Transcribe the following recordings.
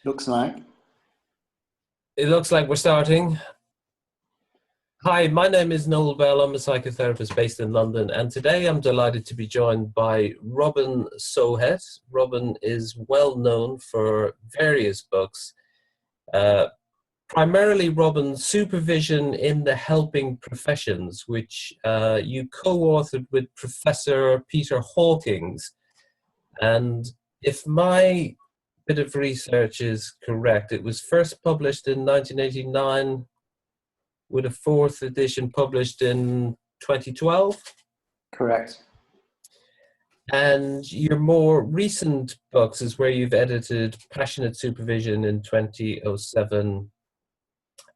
Looks like. It looks like we're starting. Hi, my name is Noel Bell. I'm a psychotherapist based in London, and today I'm delighted to be joined by Robin Shohet. Robin is well known for various books, primarily Robin's Supervision in the Helping Professions, which you co-authored with Professor Peter Hawkins. And if my bit of research is correct, it was first published in 1989 with a fourth edition published in 2012. Correct. And your more recent books is where you've edited Passionate Supervision in 2007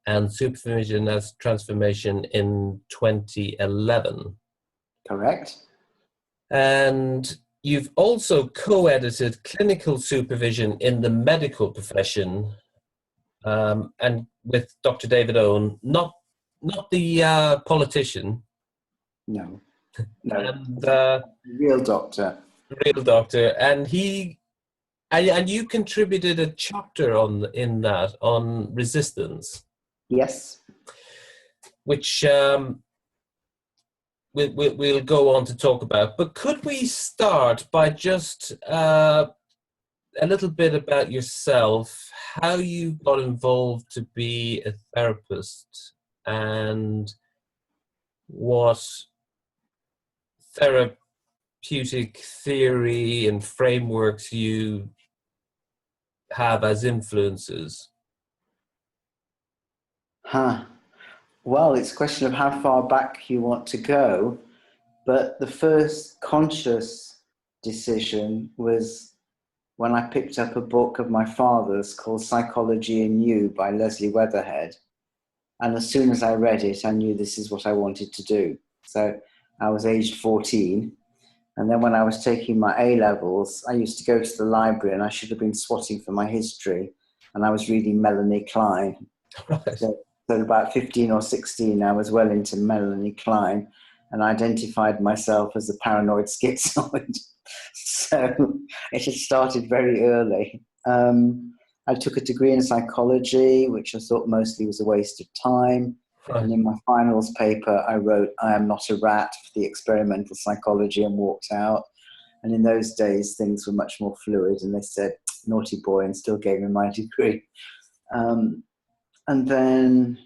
and Supervision as Transformation in 2011. Correct. And you've also co-edited Clinical Supervision in the Medical Profession, and with Dr. David Owen, not the politician. No. And real doctor. real doctor, and you contributed a chapter in that on resistance. Yes. Which we'll go on to talk about. But could we start by just a little bit about yourself, how you got involved to be a therapist, and what therapeutic theory and frameworks you have as influences? Well, it's a question of how far back you want to go, but the first conscious decision was when I picked up a book of my father's called Psychology in You by Leslie Weatherhead. And as soon as I read it, I knew this is what I wanted to do. So I was aged 14. And then when I was taking my A-levels, I used to go to the library and I should have been swatting for my history. And I was reading Melanie Klein. Right. So about 15 or 16, I was well into Melanie Klein and identified myself as a paranoid schizoid. So it had started very early. I took a degree in psychology, which I thought mostly was a waste of time. Right. And in my finals paper, I wrote, "I am not a rat" for the experimental psychology, and walked out. And in those days, things were much more fluid, and they said, "Naughty boy," and still gave me my degree. And then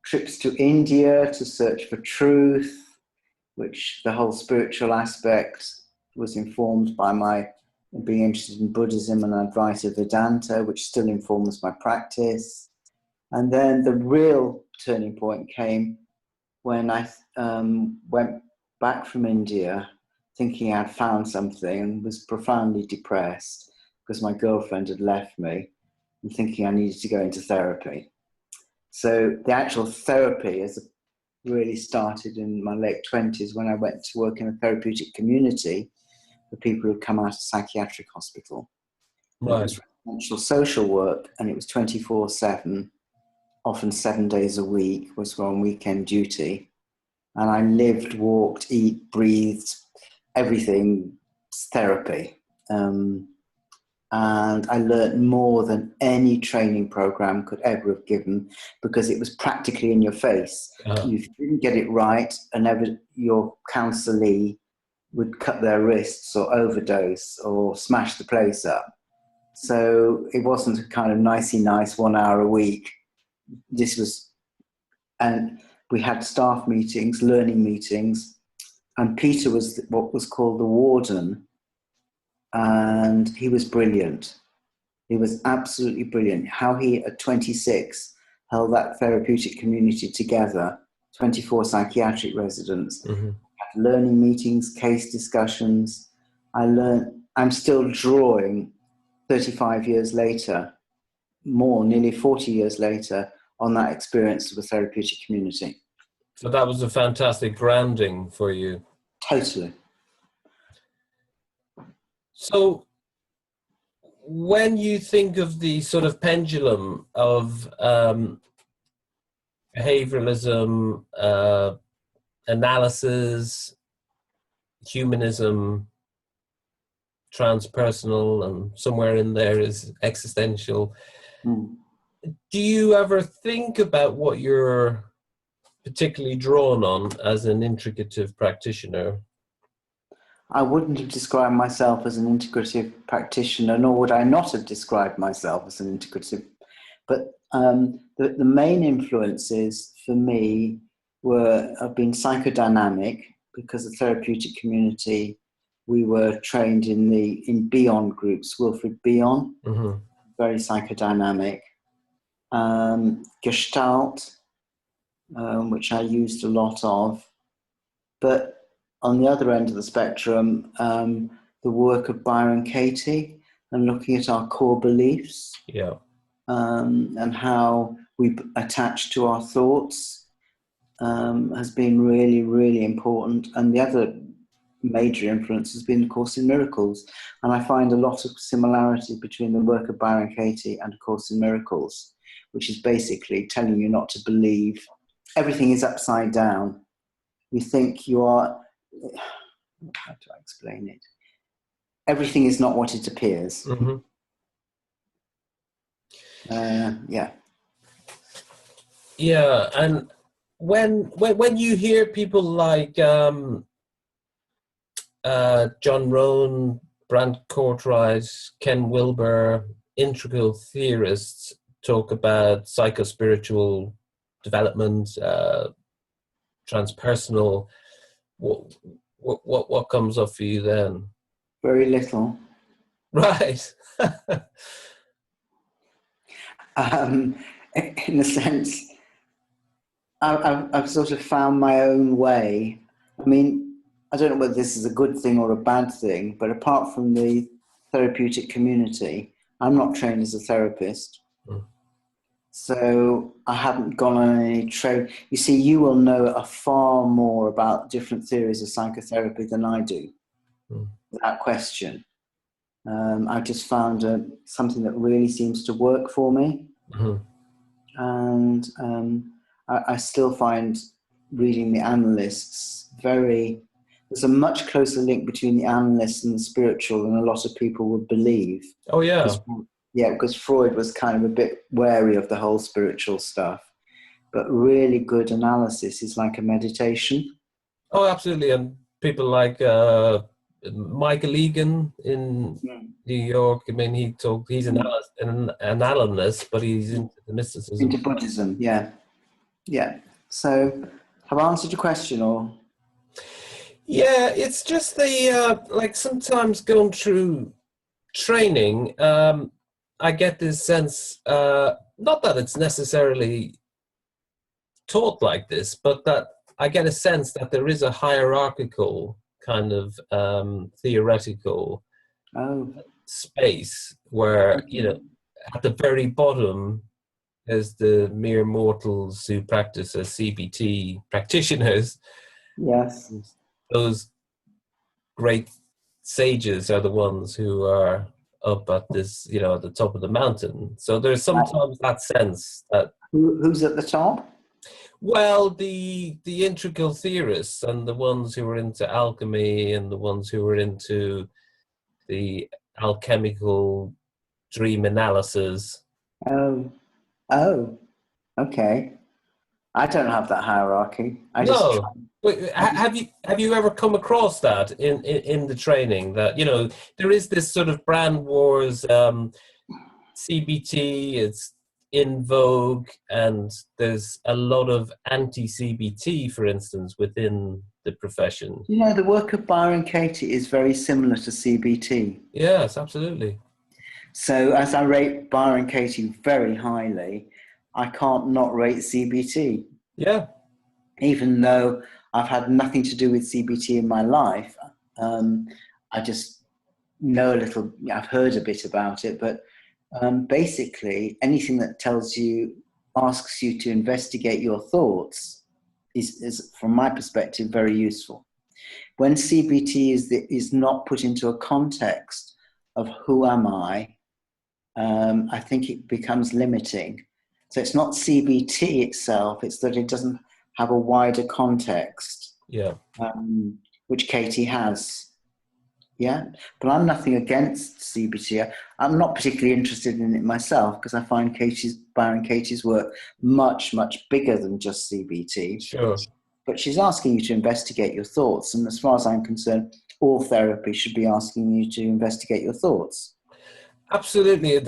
trips to India to search for truth, which the whole spiritual aspect was informed by my being interested in Buddhism and Advaita Vedanta, which still informs my practice. And then the real turning point came when I went back from India thinking I'd found something and was profoundly depressed because my girlfriend had left me, and thinking I needed to go into therapy. So the actual therapy has really started in my late 20s when I went to work in a therapeutic community for people who'd come out of psychiatric hospital. Right. It was residential social work, and it was 24/7, often 7 days a week, was on weekend duty. And I lived, walked, eat, breathed, everything therapy. And I learned more than any training program could ever have given, because it was practically in your face. Uh-huh. If you didn't get it right, your counselee would cut their wrists or overdose or smash the place up. So it wasn't a kind of nicey nice 1 hour a week. And we had staff meetings, learning meetings, and Peter was what was called the warden. And he was brilliant. He was absolutely brilliant. How he, at 26, held that therapeutic community together, 24 psychiatric residents, Mm-hmm. had learning meetings, case discussions. I'm still drawing 35 years later, nearly 40 years later, on that experience of a therapeutic community. So that was a fantastic grounding for you. Totally. So when you think of the sort of pendulum of behavioralism, analysis, humanism, transpersonal, and somewhere in there is existential. Mm. Do you ever think about what you're particularly drawn on as an integrative practitioner? I wouldn't have described myself as an integrative practitioner, nor would I not have described myself as an integrative. But the main influences for me have been psychodynamic, because the therapeutic community, we were trained in Bion groups, Wilfred Bion, Mm-hmm. very psychodynamic. Gestalt, which I used a lot of. But on the other end of the spectrum, the work of Byron Katie and looking at our core beliefs, Yeah. And how we attach to our thoughts has been really, really important. And the other major influence has been A Course in Miracles. And I find a lot of similarity between the work of Byron Katie and A Course in Miracles, which is basically telling you not to believe everything is upside down. You think you are, how do I explain it? Everything is not what it appears. Mm-hmm. Yeah. Yeah, and when you hear people like John Rohn, Brant Cortright, Ken Wilber, integral theorists talk about psychospiritual development, transpersonal, what comes up for you then? Very little. Right. In a sense, I've sort of found my own way. I mean, I don't know whether this is a good thing or a bad thing, but apart from the therapeutic community, I'm not trained as a therapist. Mm. So I haven't gone on any training. You see, you will know far more about different theories of psychotherapy than I do, without question. I just found something that really seems to work for me. Mm-hmm. And I still find reading the analysts there's a much closer link between the analysts and the spiritual than a lot of people would believe. Oh, yeah. Because Freud was kind of a bit wary of the whole spiritual stuff. But really good analysis is like a meditation. Oh, absolutely. And people like Michael Egan in New York, I mean, he's an analyst, but he's into the mysticism. Into Buddhism, yeah. Yeah. So, have I answered your question, or? Yeah, it's just like sometimes going through training, I get this sense, not that it's necessarily taught like this, but that I get a sense that there is a hierarchical kind of theoretical space where, you know, at the very bottom there's the mere mortals who practice as CBT practitioners. Yes. And those great sages are the ones who are up at this, you know, at the top of the mountain. So there's sometimes that sense that... Who's at the top? Well, the integral theorists and the ones who are into alchemy and the ones who are into the alchemical dream analysis. Oh, okay. I don't have that hierarchy. Have you ever come across that in the training, that, you know, there is this sort of brand wars, CBT, it's in vogue, and there's a lot of anti-CBT, for instance, within the profession. You know, the work of Byron Katie is very similar to CBT. Yes, absolutely. So as I rate Byron Katie very highly, I can't not rate CBT. Yeah. Even though I've had nothing to do with CBT in my life, I just know a little, I've heard a bit about it, but basically anything that asks you to investigate your thoughts is, from my perspective, very useful. When CBT is not put into a context of who am I think it becomes limiting. So it's not CBT itself, it's that it doesn't have a wider context, yeah, which Katie has. Yeah, but I'm nothing against CBT. I'm not particularly interested in it myself because I find Byron Katie's work much, much bigger than just CBT. Sure. But she's asking you to investigate your thoughts. And as far as I'm concerned, all therapy should be asking you to investigate your thoughts. Absolutely.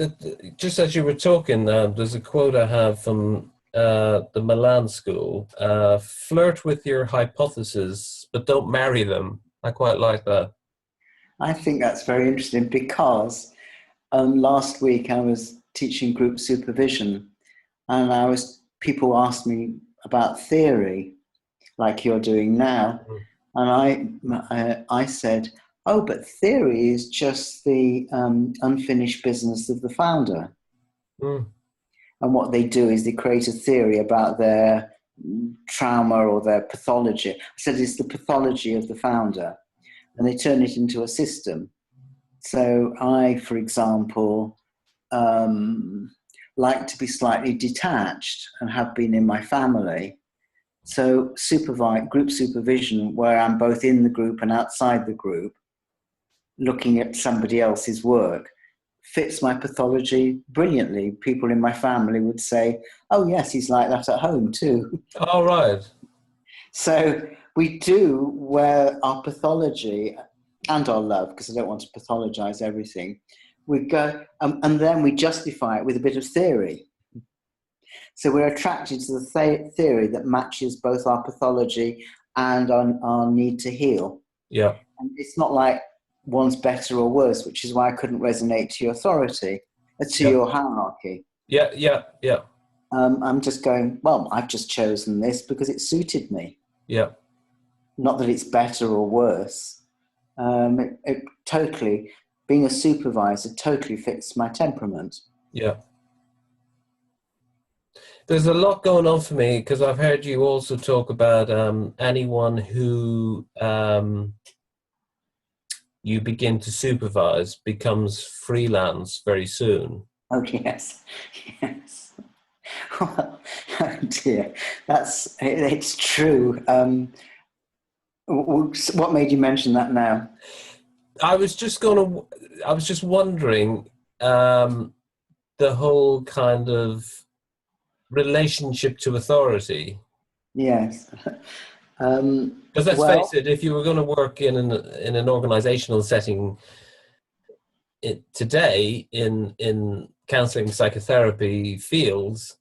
Just as you were talking, there's a quote I have from the Milan School. Flirt with your hypotheses, but don't marry them. I quite like that. I think that's very interesting because last week I was teaching group supervision, and people asked me about theory, like you're doing now, and I said, "Oh, but theory is just the unfinished business of the founder." Mm. And what they do is they create a theory about their trauma or their pathology. I said it's the pathology of the founder, and they turn it into a system. So I, for example, like to be slightly detached and have been in my family. So group supervision, where I'm both in the group and outside the group, looking at somebody else's work, fits my pathology brilliantly. People in my family would say, "Oh yes, he's like that at home too." All right. So we do where our pathology and our love, because I don't want to pathologize everything, we go and then we justify it with a bit of theory. So we're attracted to the theory that matches both our pathology and our need to heal. Yeah. And it's not like one's better or worse, which is why I couldn't resonate to your authority, to your hierarchy. Yeah. I'm just going, well, I've just chosen this because it suited me. Yeah. Not that it's better or worse. It totally, being a supervisor totally fits my temperament. Yeah. There's a lot going on for me because I've heard you also talk about anyone who you begin to supervise becomes freelance very soon. Oh, yes. Yes. Well, oh dear. It's true. What made you mention that now? I was just wondering the whole kind of relationship to authority. Yes. Because let's face it, if you were going to work in an organizational setting today in counseling psychotherapy fields,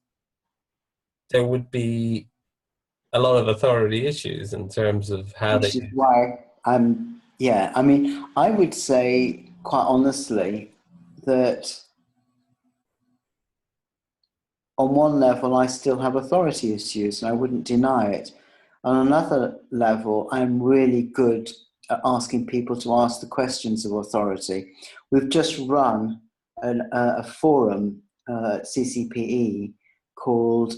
there would be a lot of authority issues in terms of how which is why yeah, I mean, I would say quite honestly that on one level I still have authority issues and I wouldn't deny it. On another level, I'm really good at asking people to ask the questions of authority. We've just run a forum at CCPE called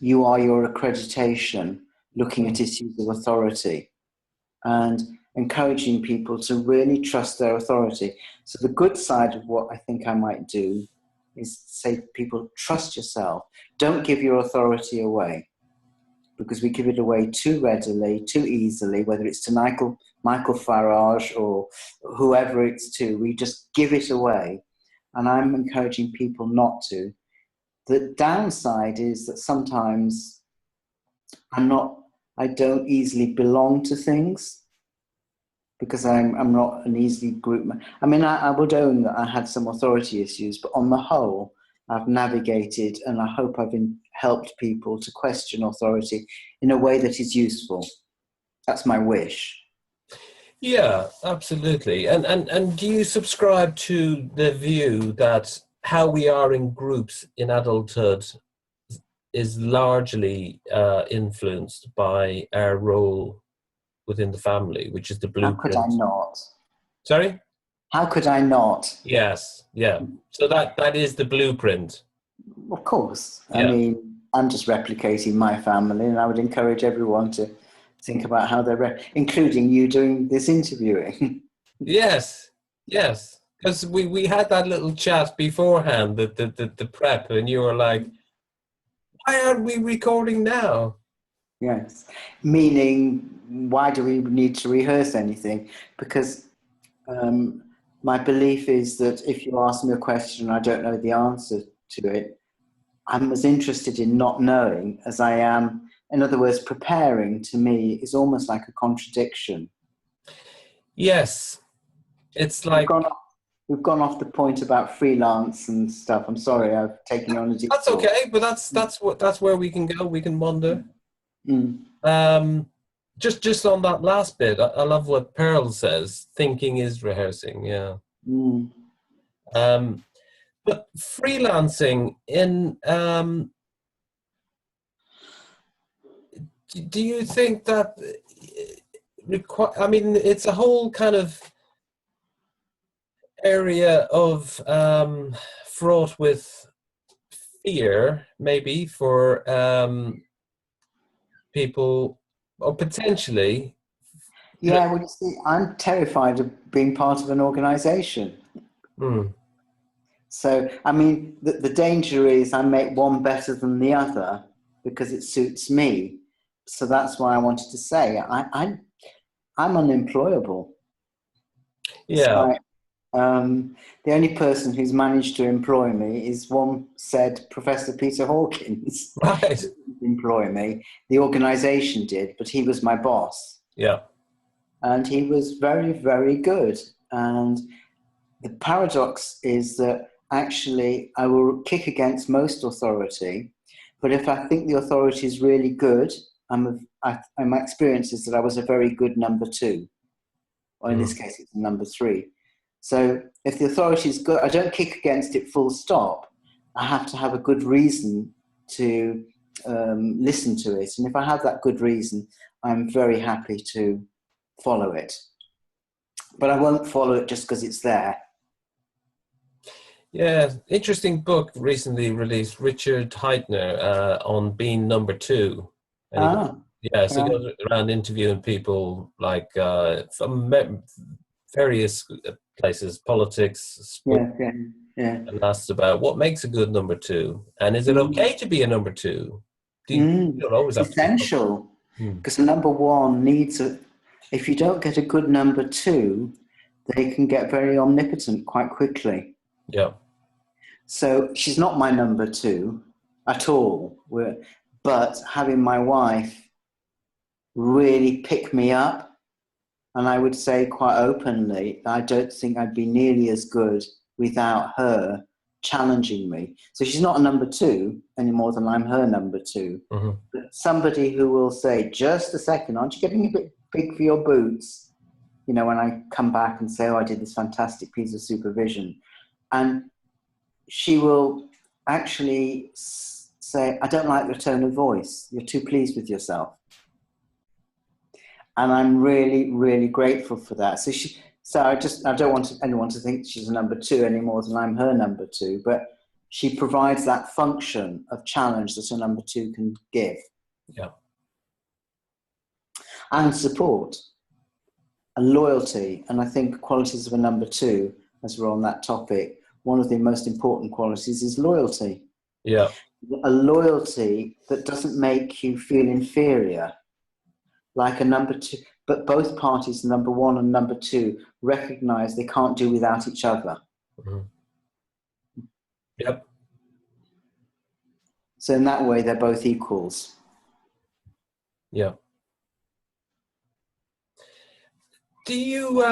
You Are Your Accreditation, looking at issues of authority and encouraging people to really trust their authority. So the good side of what I think I might do is say to people, trust yourself. Don't give your authority away, because we give it away too readily, too easily, whether it's to Michael Farage or whoever it's to. We just give it away. And I'm encouraging people not to. The downside is that sometimes I don't easily belong to things because I'm not an easy group man. I mean, I would own that I had some authority issues, but on the whole, I've navigated and I hope I've helped people to question authority in a way that is useful. That's my wish. Yeah, absolutely. And do you subscribe to the view that how we are in groups in adulthood is largely influenced by our role within the family, which is the blueprint? How could I not? Sorry? How could I not? Yes, yeah. So that is the blueprint. Of course. Yeah. I mean, I'm just replicating my family, and I would encourage everyone to think about how they're, including you doing this interviewing. Yes. Because we had that little chat beforehand, the prep, and you were like, why aren't we recording now? Yes. Meaning, why do we need to rehearse anything? Because my belief is that if you ask me a question and I don't know the answer to it, I'm as interested in not knowing as I am. In other words, preparing to me is almost like a contradiction. Yes. It's like... We've gone off the point about freelance and stuff. I'm sorry, I've taken you on a detour. That's okay, but that's where we can go. We can wander. Just on that last bit, I love what Pearl says. Thinking is rehearsing. Yeah. But freelancing in do you think that I mean, it's a whole kind of area of fraught with fear, maybe, for people, or potentially. Yeah, well, you see, I'm terrified of being part of an organization. So, I mean, the danger is I make one better than the other because it suits me. So that's why I wanted to say I'm unemployable. Yeah. So, the only person who's managed to employ me is one said Professor Peter Hawkins. Right. Didn't employ me. The organization did, but he was my boss. Yeah. And he was very, very good. And the paradox is that actually I will kick against most authority, but if I think the authority is really good, my experience is that I was a very good number two, or in this case it's number three. So if the authority is good, I don't kick against it full stop. I have to have a good reason to listen to it. And if I have that good reason, I'm very happy to follow it. But I won't follow it just because it's there. Yeah, interesting book recently released, Richard Heitner, on being number two. And he goes around interviewing people like from various places, politics, sport, and asks about what makes a good number two, and is it okay to be a number two? You don't always have essential, because a number one needs if you don't get a good number two, they can get very omnipotent quite quickly. Yeah. So she's not my number two at all. But having my wife really pick me up, and I would say quite openly, I don't think I'd be nearly as good without her challenging me. So she's not a number two any more than I'm her number two. But somebody who will say, just a second, aren't you getting a bit big for your boots? You know, when I come back and say, oh, I did this fantastic piece of supervision. And she will actually say, I don't like your tone of voice. You're too pleased with yourself. And I'm really, really grateful for that. So I don't want anyone to think she's a number two any more than I'm her number two, but she provides that function of challenge that a number two can give. Yeah. And support and loyalty. And I think qualities of a number two, as we're on that topic, one of the most important qualities is loyalty. Yeah. A loyalty that doesn't make you feel inferior, like a number two, but both parties, number one and number two, recognize they can't do without each other. Yep. So in that way, they're both equals. Yeah. Do you,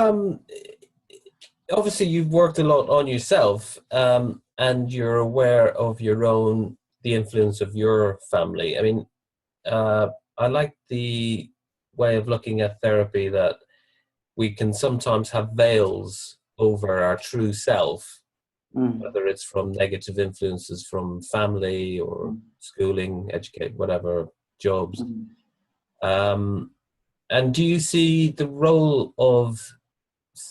obviously you've worked a lot on yourself, and you're aware of the influence of your family. I mean, I like the way of looking at therapy that we can sometimes have veils over our true self, whether it's from negative influences from family or schooling, educate, whatever, jobs. And do you see the role of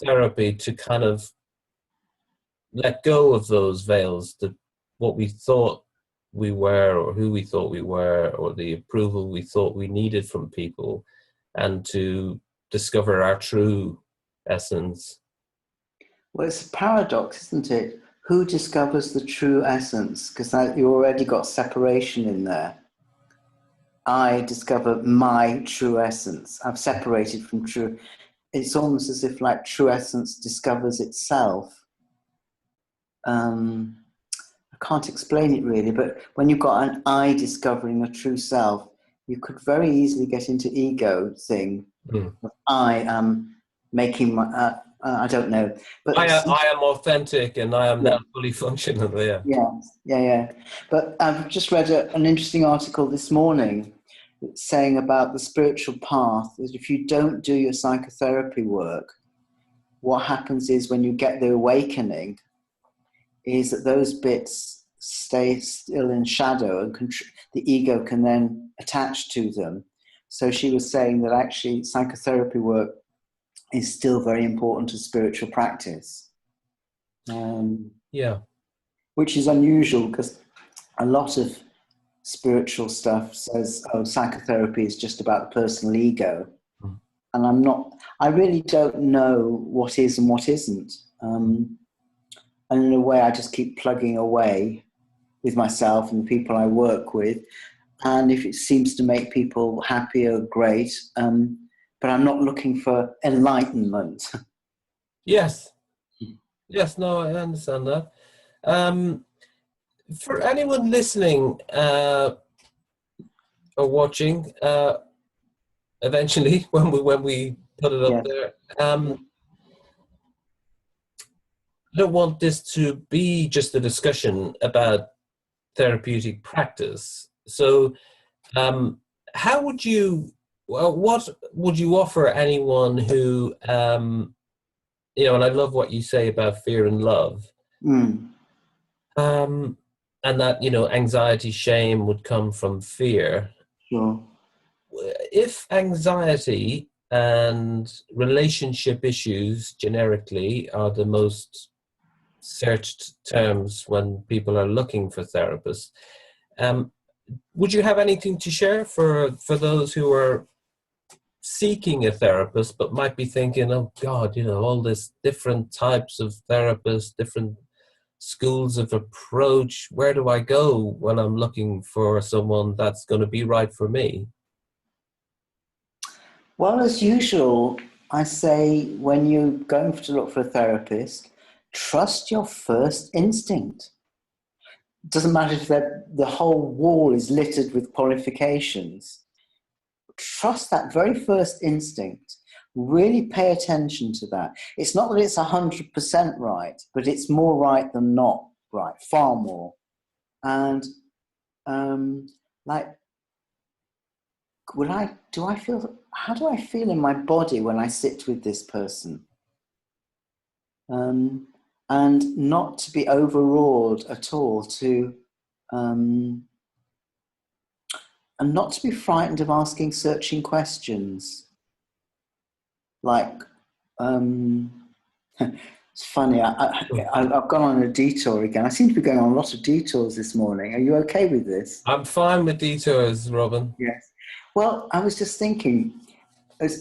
therapy to kind of let go of those veils, that what we thought we were, or who we thought we were, or the approval we thought we needed from people, and to discover our true essence? Well, it's a paradox, isn't it? Who discovers the true essence? Because you already got separation in there. I discover my true essence. I've separated from true. It's almost as if like true essence discovers itself. I can't explain it really, but when you've got an I discovering a true self, you could very easily get into ego thing. I am making my, I don't know. But I am authentic and I am now fully functional. Yeah. But I've just read an interesting article this morning saying about the spiritual path, that if you don't do your psychotherapy work, what happens is when you get the awakening, is that those bits stay still in shadow and the ego can then attach to them. So she was saying that actually psychotherapy work is still very important to spiritual practice. Which is unusual because a lot of spiritual stuff says, oh, psychotherapy is just about the personal ego. And I really don't know what is and what isn't. And in a way, I just keep plugging away with myself and the people I work with. And if it seems to make people happier, great. But I'm not looking for enlightenment. Yes, no, I understand that. For anyone listening or watching, eventually when we put it up there, I don't want this to be just a discussion about therapeutic practice. So, how would you? What would you offer anyone who, and I love what you say about fear and love, and that anxiety, shame would come from fear. Sure. If anxiety and relationship issues generically are the most searched terms when people are looking for therapists, would you have anything to share for those who are seeking a therapist but might be thinking, oh God, all this different types of therapists, different schools of approach, where do I go when I'm looking for someone that's going to be right for me? Well, as usual, I say when you're going to look for a therapist, trust your first instinct. It doesn't matter if the whole wall is littered with qualifications. Trust that very first instinct. Really pay attention to that. It's not that it's 100% right, but it's more right than not right, far more. And how do I feel in my body when I sit with this person? And not to be overawed at all, and not to be frightened of asking searching questions. Like, it's funny, I've gone on a detour again. I seem to be going on a lot of detours this morning. Are you okay with this? I'm fine with detours, Robin. Yes. Well, I was just thinking,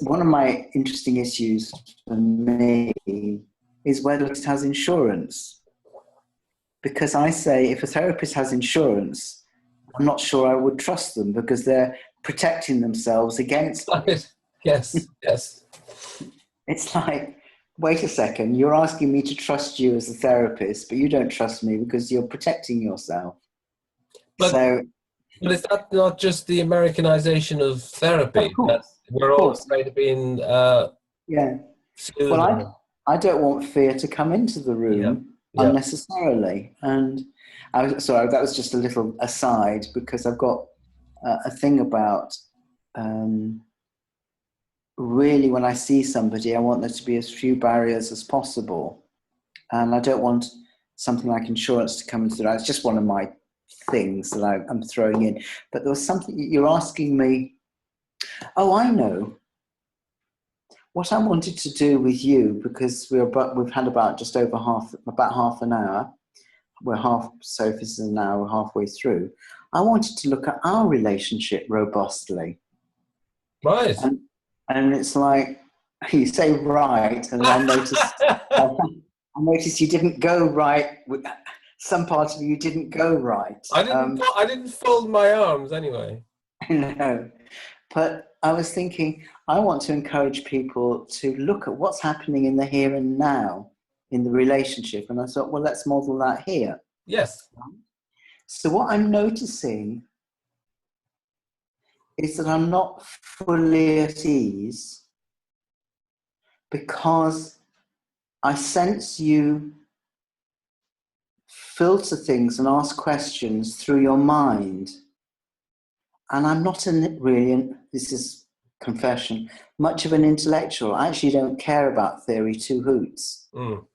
one of my interesting issues for me is whether it has insurance. Because I say if a therapist has insurance, I'm not sure I would trust them because they're protecting themselves against it. Yes. It's like, wait a second, you're asking me to trust you as a therapist, but you don't trust me because you're protecting yourself. But is that not just the Americanization of therapy? Of course, we're all afraid of being sued. Well, I don't want fear to come into the room unnecessarily. And sorry, that was just a little aside because I've got a thing about really when I see somebody, I want there to be as few barriers as possible. And I don't want something like insurance to come into that. It's just one of my things that I'm throwing in. But there was something you're asking me. Oh, I know. What I wanted to do with you, because we've had about half an hour. So if this is an hour, we're halfway through. I wanted to look at our relationship robustly. Right. And it's like, you say right, and I noticed you didn't go right. Some parts of you didn't go right. I didn't fold my arms anyway. I know. But I was thinking, I want to encourage people to look at what's happening in the here and now in the relationship. And I thought, well, let's model that here. Yes. So what I'm noticing is that I'm not fully at ease because I sense you filter things and ask questions through your mind. And I'm not really, this is confession, much of an intellectual. I actually don't care about theory two hoots. Mm.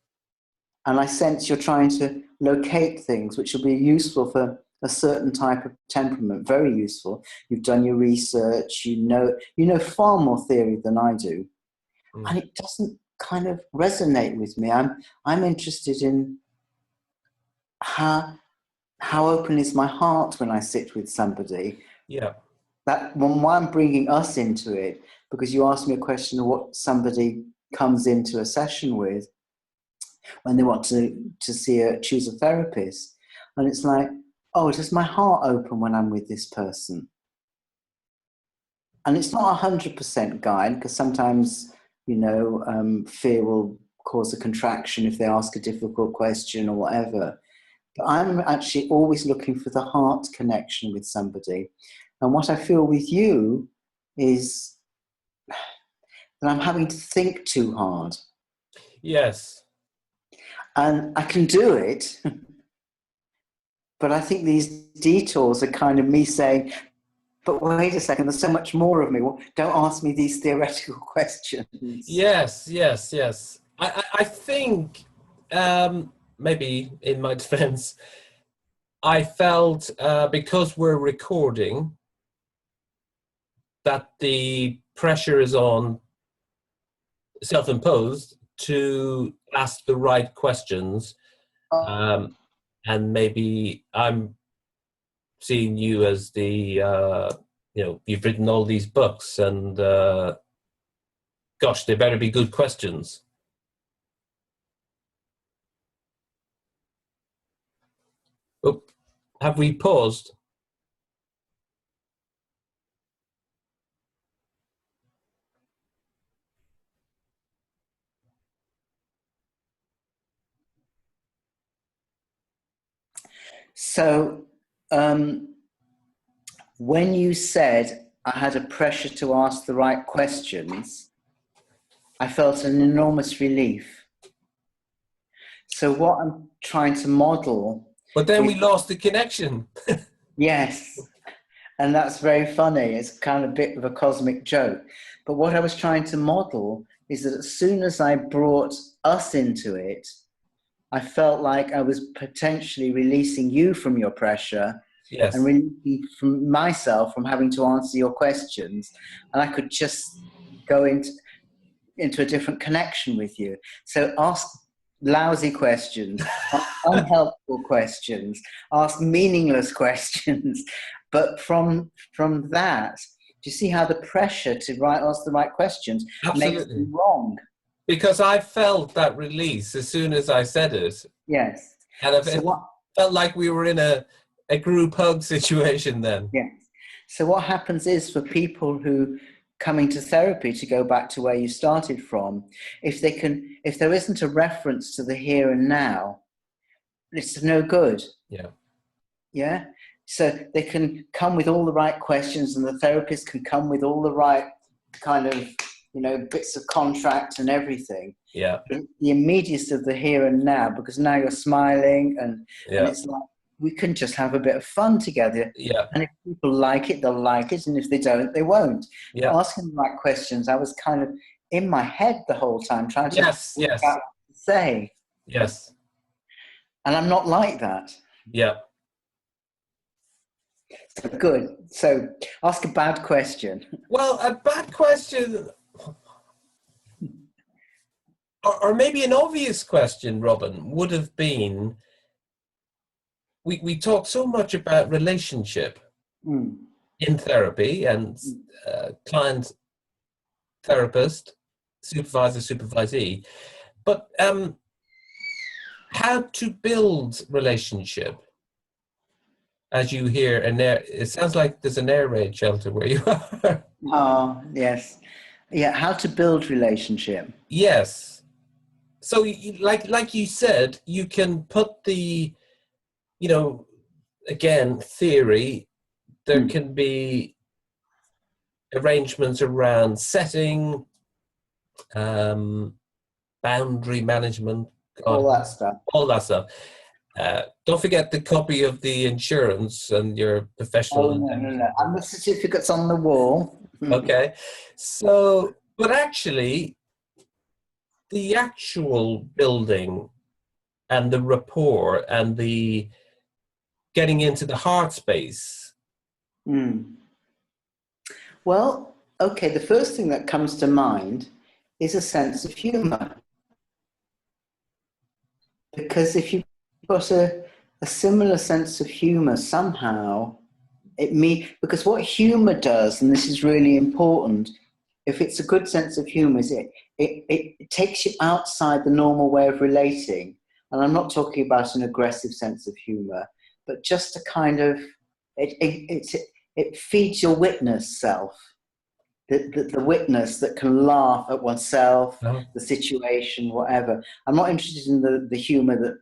And I sense you're trying to locate things which will be useful for a certain type of temperament, very useful. You've done your research, you know far more theory than I do. Mm. And it doesn't kind of resonate with me. I'm interested in how open is my heart when I sit with somebody. Yeah. That why I'm bringing us into it, because you asked me a question of what somebody comes into a session with when they want to choose a therapist. And it's like, oh, does my heart open when I'm with this person? And it's not 100% guide, because sometimes, fear will cause a contraction if they ask a difficult question or whatever. But I'm actually always looking for the heart connection with somebody. And what I feel with you is that I'm having to think too hard. Yes. And I can do it, but I think these detours are kind of me saying, but wait a second, there's so much more of me. Well, don't ask me these theoretical questions. Yes. I think, maybe in my defense, I felt because we're recording that the pressure is on, self-imposed, to ask the right questions. And maybe I'm seeing you as the, you've written all these books and gosh, they better be good questions. Oh, have we paused? So when you said I had a pressure to ask the right questions, I felt an enormous relief. So what I'm trying to model... But then we lost the connection. Yes, and that's very funny. It's kind of a bit of a cosmic joke. But what I was trying to model is that as soon as I brought us into it, I felt like I was potentially releasing you from your pressure. Yes. And releasing from myself from having to answer your questions. And I could just go into a different connection with you. So ask lousy questions, ask unhelpful questions, ask meaningless questions. But from that, do you see how the pressure to ask the right questions makes them wrong? Because I felt that release as soon as I said it. Yes. And it felt like we were in a group hug situation then. Yes. So what happens is, for people who coming to therapy, to go back to where you started from, if there isn't a reference to the here and now, it's no good. Yeah. Yeah. So they can come with all the right questions, and the therapist can come with all the right kind of, bits of contract and everything. Yeah. But the immediacy of the here and now, because now you're smiling and it's like, we can just have a bit of fun together. Yeah. And if people like it, they'll like it. And if they don't, they won't. Yeah. But asking the right questions, I was kind of in my head the whole time trying to work out what to say. Yes. And I'm not like that. Yeah. So good. So ask a bad question. Well, a bad question, or maybe an obvious question, Robin, would have been, we talk so much about relationship in therapy and client, therapist, supervisor, supervisee, but how to build relationship. as you hear an air, it sounds like there's an air raid shelter where you are. Oh, yes. Yeah, how to build relationship. Yes. So like you said, you can put the, you know, again, theory, there can be arrangements around setting, boundary management, All that stuff. all that stuff. Don't forget the copy of the insurance and your professional. Oh, no. And the certificates on the wall. Okay. So, but actually, the actual building and the rapport and the getting into the heart space. Well, okay, the first thing that comes to mind is a sense of humor. Because if you've got a similar sense of humor somehow, because what humor does, and this is really important, if it's a good sense of humor, is it takes you outside the normal way of relating. And I'm not talking about an aggressive sense of humor, but just a kind of, it feeds your witness self. The witness that can laugh at oneself, the situation, whatever. I'm not interested in the humor that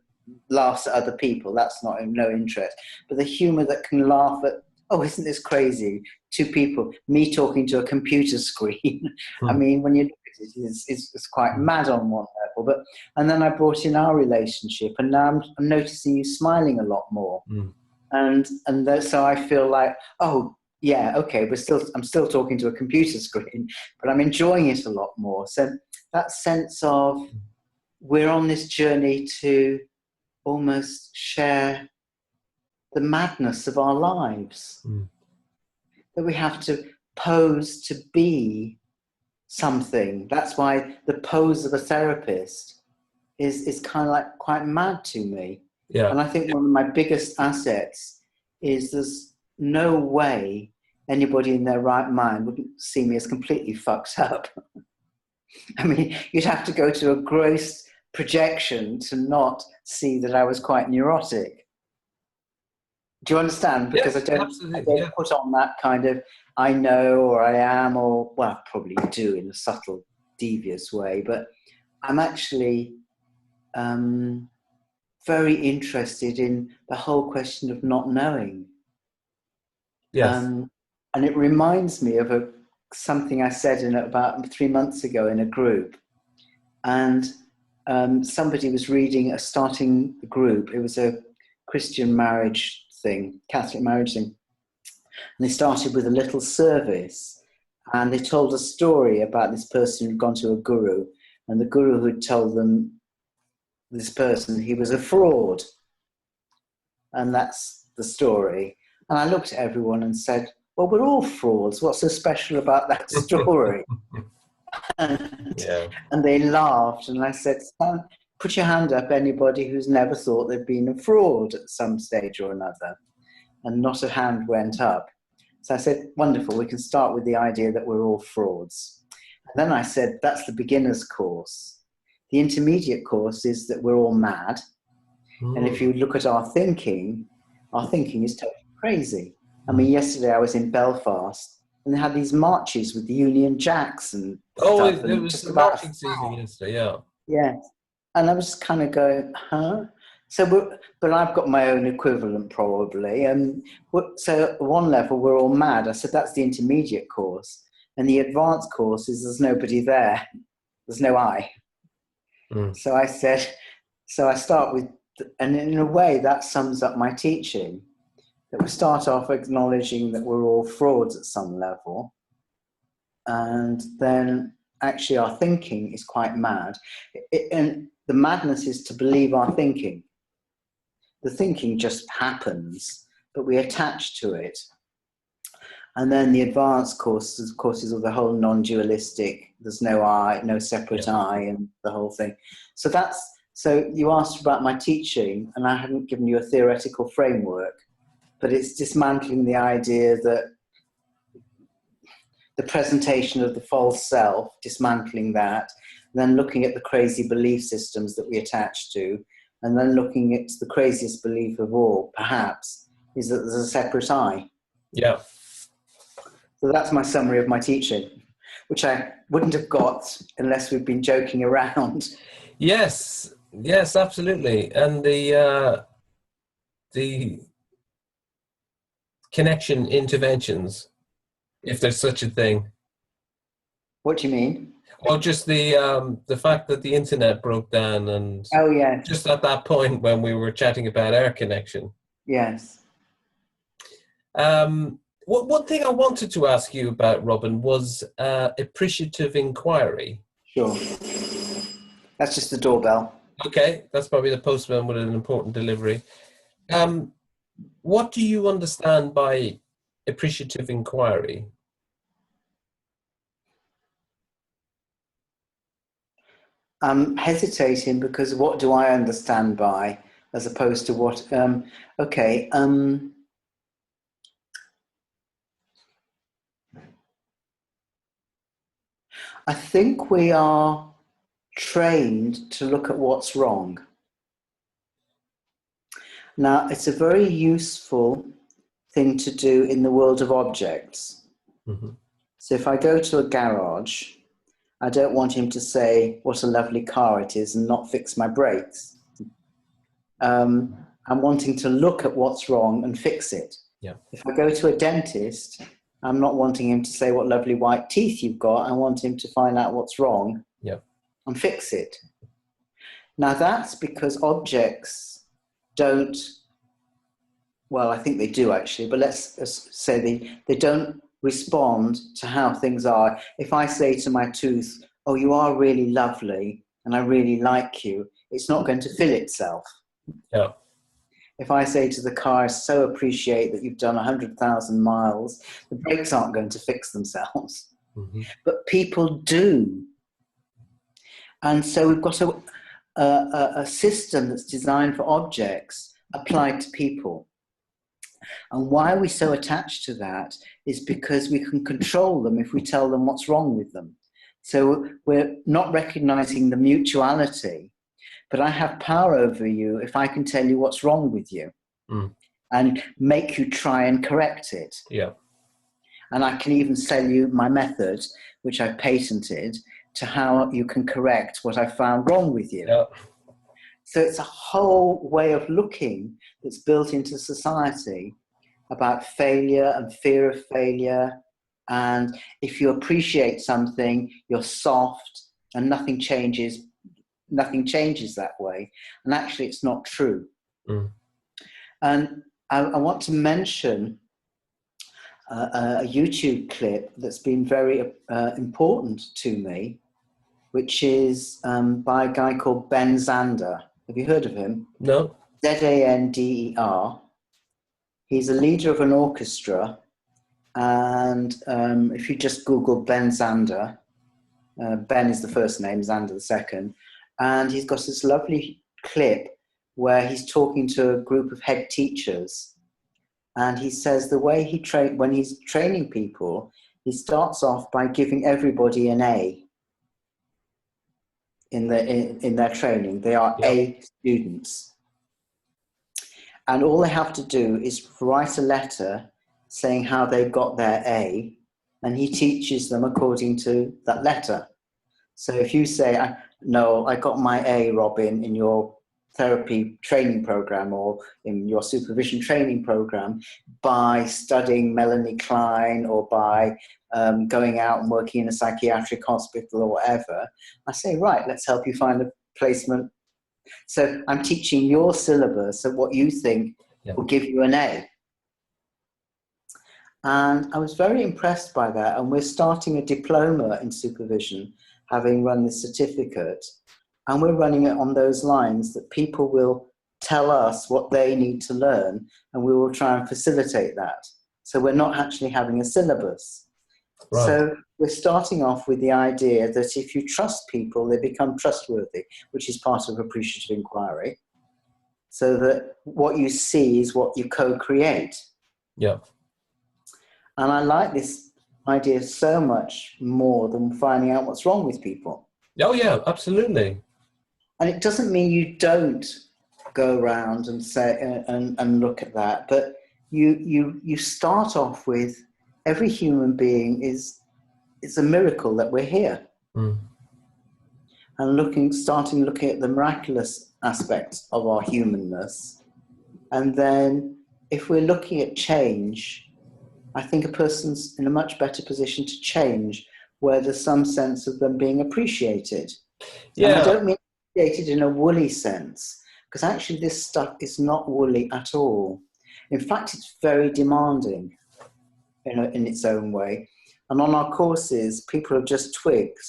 laughs at other people. That's not no interest. But the humor that can laugh at, oh, isn't this crazy? Two people, me talking to a computer screen. I mean, when you look at it, it's quite mad on one level. And then I brought in our relationship, and now I'm noticing you smiling a lot more. So I feel like, oh, yeah, okay, I'm still talking to a computer screen, but I'm enjoying it a lot more. So that sense of we're on this journey to almost share the madness of our lives, that we have to pose to be something. That's why the pose of a therapist is kind of like quite mad to me. Yeah. And I think one of my biggest assets is there's no way anybody in their right mind wouldn't see me as completely fucked up. I mean, you'd have to go to a gross projection to not see that I was quite neurotic. Do you understand? Because Yes, I don't put on that kind of I know or I am, or, well, I probably do in a subtle, devious way, but I'm actually very interested in the whole question of not knowing. Yes. And it reminds me of something I said about 3 months ago in a group. And somebody was starting a group. It was a Christian marriage thing, Catholic marriage thing. And they started with a little service. And they told a story about this person who'd gone to a guru. And the guru had told them, this person, he was a fraud. And that's the story. And I looked at everyone and said, well, we're all frauds. What's so special about that story? And they laughed. And I said, put your hand up, anybody who's never thought they've been a fraud at some stage or another. And not a hand went up. So I said, wonderful, we can start with the idea that we're all frauds. And then I said, that's the beginner's course. The intermediate course is that we're all mad. And if you look at our thinking is totally crazy. I mean, yesterday I was in Belfast and they had these marches with the Union Jacks and stuff. It was the marching season yesterday, yeah. Yeah. And I was just kind of going, huh? So, but I've got my own equivalent probably. So at one level, we're all mad. I said, that's the intermediate course. And the advanced course is there's nobody there. There's no I. So I said, so I start with, and in a way that sums up my teaching, that we start off acknowledging that we're all frauds at some level. And then actually our thinking is quite mad. And the madness is to believe our thinking. The thinking just happens, but we attach to it. And then the advanced course, of course, is all the whole non-dualistic, there's no I, no separate I, and the whole thing. So you asked about my teaching, and I hadn't given you a theoretical framework, but it's dismantling the idea that the presentation of the false self, dismantling that, then looking at the crazy belief systems that we attach to, and then looking at the craziest belief of all, perhaps, is that there's a separate I. Yeah. So that's my summary of my teaching, which I wouldn't have got unless we'd been joking around. Yes, yes, absolutely. And the connection interventions, if there's such a thing. What do you mean? Or just the fact that the internet broke down, and Oh, yes. just at that point when we were chatting about our connection. Yes. One thing I wanted to ask you about, Robin, was appreciative inquiry. Sure. That's just the doorbell. Okay, that's probably the postman with an important delivery. What do you understand by appreciative inquiry? I'm hesitating because what do I understand by, as opposed to what, okay. I think we are trained to look at what's wrong. Now, it's a very useful thing to do in the world of objects. Mm-hmm. So if I go to a garage, I don't want him to say what a lovely car it is and not fix my brakes. I'm wanting to look at what's wrong and fix it. Yeah. If I go to a dentist, I'm not wanting him to say what lovely white teeth you've got. I want him to find out what's wrong, yeah, and fix it. Now that's because objects don't, well, I think they do actually, but let's say they don't respond to how things are. If I say to my tooth, oh, you are really lovely and I really like you, it's not going to fill itself. Yeah. If I say to the car, I so appreciate that you've done 100,000 miles, the brakes aren't going to fix themselves. Mm-hmm. But people do. And so we've got a system that's designed for objects applied to people. And why we're so attached to that is because we can control them if we tell them what's wrong with them. So we're not recognizing the mutuality, but I have power over you if I can tell you what's wrong with you and make you try and correct it. Yeah. And I can even sell you my method, which I've patented, to how you can correct what I found wrong with you. Yeah. So it's a whole way of looking that's built into society about failure and fear of failure. And if you appreciate something, you're soft and nothing changes that way. And actually, it's not true. And I want to mention a YouTube clip that's been very important to me, which is by a guy called Ben Zander. Have you heard of him? No. Zander. He's a leader of an orchestra. And if you just Google Ben Zander, Ben is the first name, Zander the second. And he's got this lovely clip where he's talking to a group of head teachers. And he says the way when he's training people, he starts off by giving everybody an A in their training. They are A students. And all they have to do is write a letter saying how they got their A, and he teaches them according to that letter. So if you say, no, I got my A, Robin, in your therapy training program or in your supervision training program by studying Melanie Klein or by going out and working in a psychiatric hospital or whatever, I say, right, let's help you find a placement. So I'm teaching your syllabus of what you think will give you an A. And I was very impressed by that. And we're starting a diploma in supervision, having run this certificate. And we're running it on those lines that people will tell us what they need to learn, and we will try and facilitate that. So we're not actually having a syllabus. Right. So we're starting off with the idea that if you trust people, they become trustworthy, which is part of appreciative inquiry. So that what you see is what you co-create. Yeah. And I like this idea so much more than finding out what's wrong with people. Oh, yeah, absolutely. And it doesn't mean you don't go around and say and look at that, but you start off with every human being is a miracle that we're here. Mm. And starting looking at the miraculous aspects of our humanness. And then if we're looking at change, I think a person's in a much better position to change where there's some sense of them being appreciated. Yeah. And I don't mean appreciated in a woolly sense, because actually this stuff is not woolly at all. In fact, it's very demanding in its own way. And on our courses, people have just twigged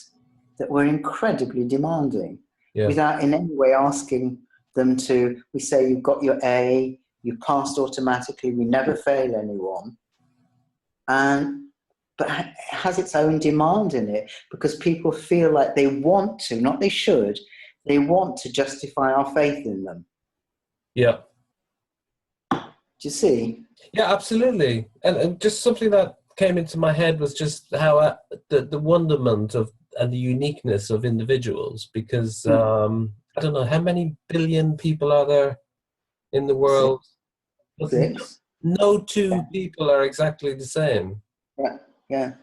that we're incredibly demanding, without in any way asking them to. We say, you've got your A, you passed automatically, we never fail anyone. But it has its own demand in it, because people feel like they want to, not they should, they want to justify our faith in them. Yeah. Do you see? Yeah, absolutely. And just something that came into my head was just how the wonderment of and the uniqueness of individuals, because I don't know, how many billion people are there in the world? 6. No two people are exactly the same. Yeah.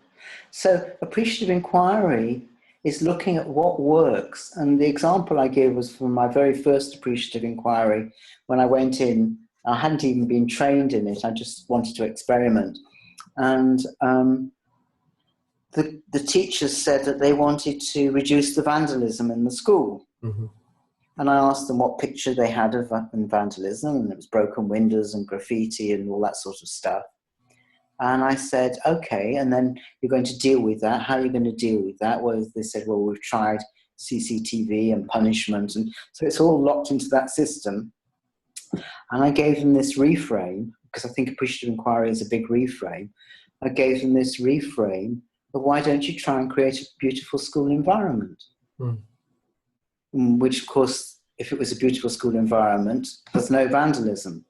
So appreciative inquiry is looking at what works. And the example I gave was from my very first appreciative inquiry. When I went in, I hadn't even been trained in it. I just wanted to experiment. And the teachers said that they wanted to reduce the vandalism in the school. Mm-hmm. And I asked them what picture they had of vandalism, and it was broken windows and graffiti and all that sort of stuff. And I said, okay, and then you're going to deal with that. How are you going to deal with that? Well, they said, well, we've tried CCTV and punishment. And so it's all locked into that system. And I gave them this reframe, because I think appreciative inquiry is a big reframe. I gave them this reframe, but why don't you try and create a beautiful school environment? Which, of course, if it was a beautiful school environment, there's no vandalism.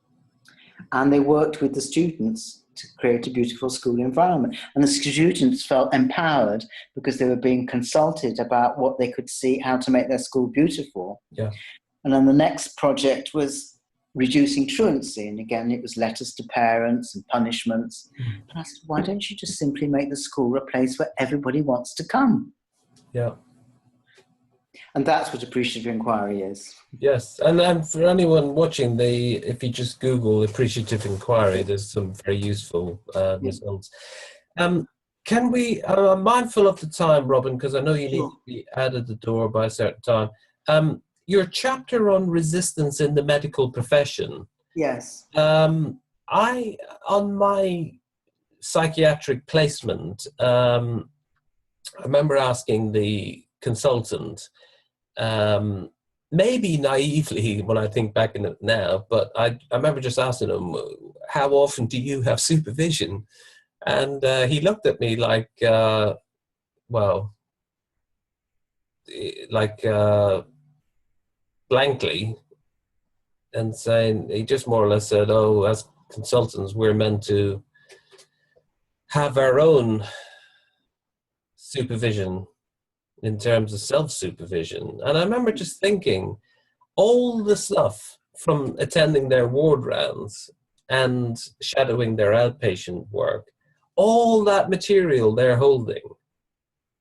And they worked with the students to create a beautiful school environment. And the students felt empowered because they were being consulted about what they could see, how to make their school beautiful. Yeah. And then the next project was reducing truancy. And again, it was letters to parents and punishments. And I said, why don't you just simply make the school a place where everybody wants to come? Yeah. And that's what appreciative inquiry is. Yes, and for anyone watching, if you just Google appreciative inquiry, there's some very useful results. Can we, I'm mindful of the time, Robin, because I know you need to be out of the door by a certain time. Your chapter on resistance in the medical profession. Yes. On my psychiatric placement, I remember asking the consultant, maybe naively when I think back in it now, but I remember just asking him, how often do you have supervision? And he looked at me like, blankly, and saying, he just more or less said, oh, as consultants, we're meant to have our own supervision in terms of self-supervision. And I remember just thinking, all the stuff from attending their ward rounds and shadowing their outpatient work, all that material they're holding,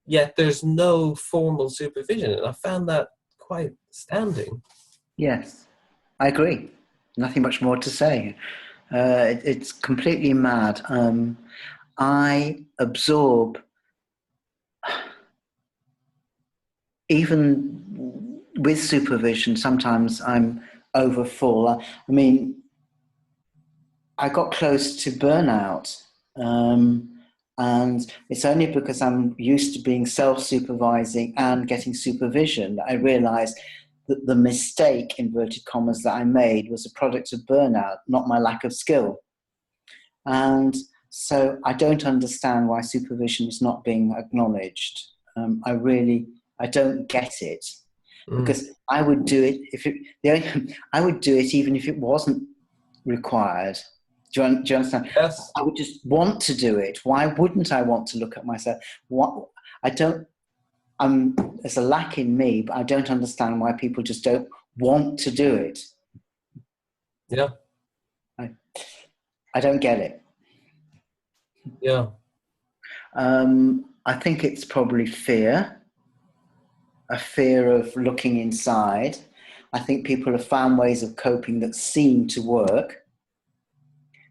yet there's no formal supervision. And I found that quite astounding. Yes, I agree. Nothing much more to say. It's completely mad. I absorb, even with supervision, sometimes I'm over full. I mean, I got close to burnout, and it's only because I'm used to being self-supervising and getting supervision that I realized that the mistake, inverted commas, that I made was a product of burnout, not my lack of skill. And so I don't understand why supervision is not being acknowledged. I don't get it, because I would do it I would do it even if it wasn't required. Do you understand? Yes. I would just want to do it. Why wouldn't I want to look at myself? There's a lack in me, but I don't understand why people just don't want to do it. Yeah. I don't get it. Yeah. I think it's probably fear, a fear of looking inside. I think people have found ways of coping that seem to work.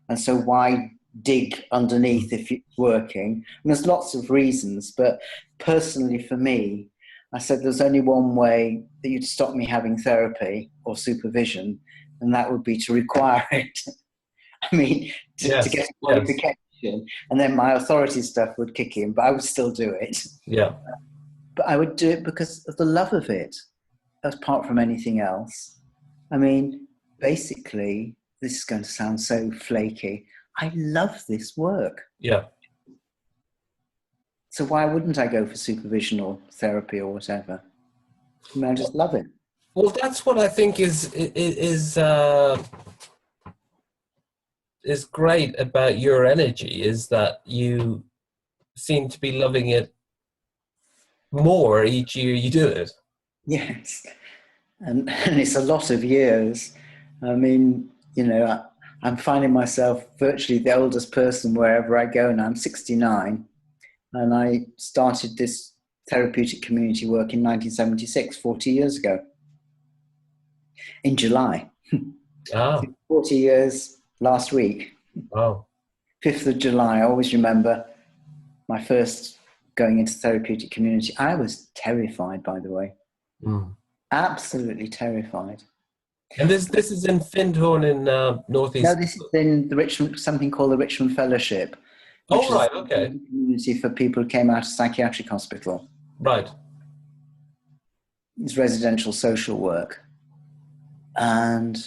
And so why dig underneath if it's working? And there's lots of reasons, but personally for me, I said there's only one way that you'd stop me having therapy or supervision, and that would be to require it. I mean, to get a qualification, and then my authority stuff would kick in, but I would still do it. Yeah. But I would do it because of the love of it, apart from anything else. I mean, basically, this is going to sound so flaky. I love this work. Yeah. So why wouldn't I go for supervision or therapy or whatever? I mean, I just love it. Well, that's what I think is great about your energy, is that you seem to be loving it more each year you do it. Yes. And it's a lot of years. I mean, you know, I'm finding myself virtually the oldest person wherever I go now. I'm 69, and I started this therapeutic community work in 1976, 40 years ago, in July. 40 years last week. Wow. 5th of July, I always remember my first going into therapeutic community. I was terrified, by the way. Absolutely terrified. And this is in Findhorn in northeast. No, this is in the Richmond, something called the Richmond Fellowship. Oh, right, okay. A community for people who came out of psychiatric hospital. Right. It's residential social work. And,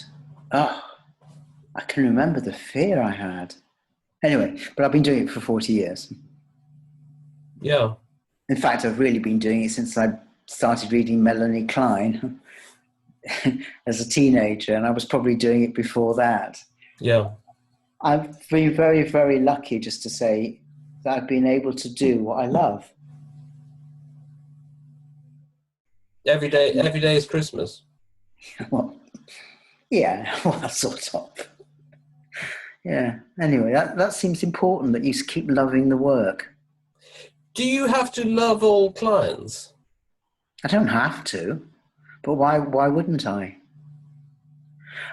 I can remember the fear I had. Anyway, but I've been doing it for 40 years. Yeah. In fact, I've really been doing it since I started reading Melanie Klein as a teenager, and I was probably doing it before that. Yeah. I've been very, very lucky, just to say, that I've been able to do what I love. Every day is Christmas. Well, yeah, well, sort of. Yeah. Anyway, that seems important, that you keep loving the work. Do you have to love all clients? I don't have to, but why wouldn't I?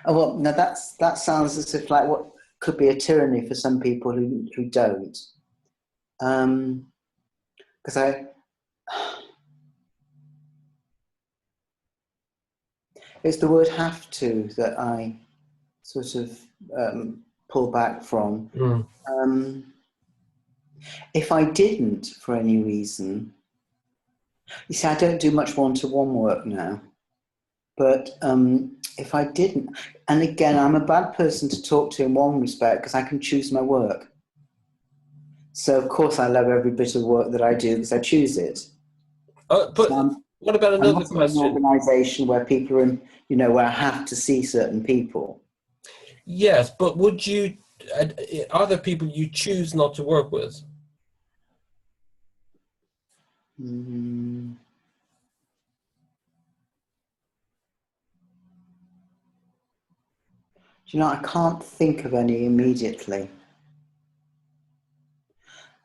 Oh, well, now that sounds as if like what could be a tyranny for some people who don't. Because it's the word have to that I sort of pull back from. If I didn't, for any reason, you see, I don't do much one-to-one work now, but if I didn't, and again, I'm a bad person to talk to in one respect because I can choose my work. So, of course, I love every bit of work that I do because I choose it. But so what about another question? An organisation where people are in, you know, where I have to see certain people. Yes, but would you, are there people you choose not to work with? Do you know, I can't think of any immediately.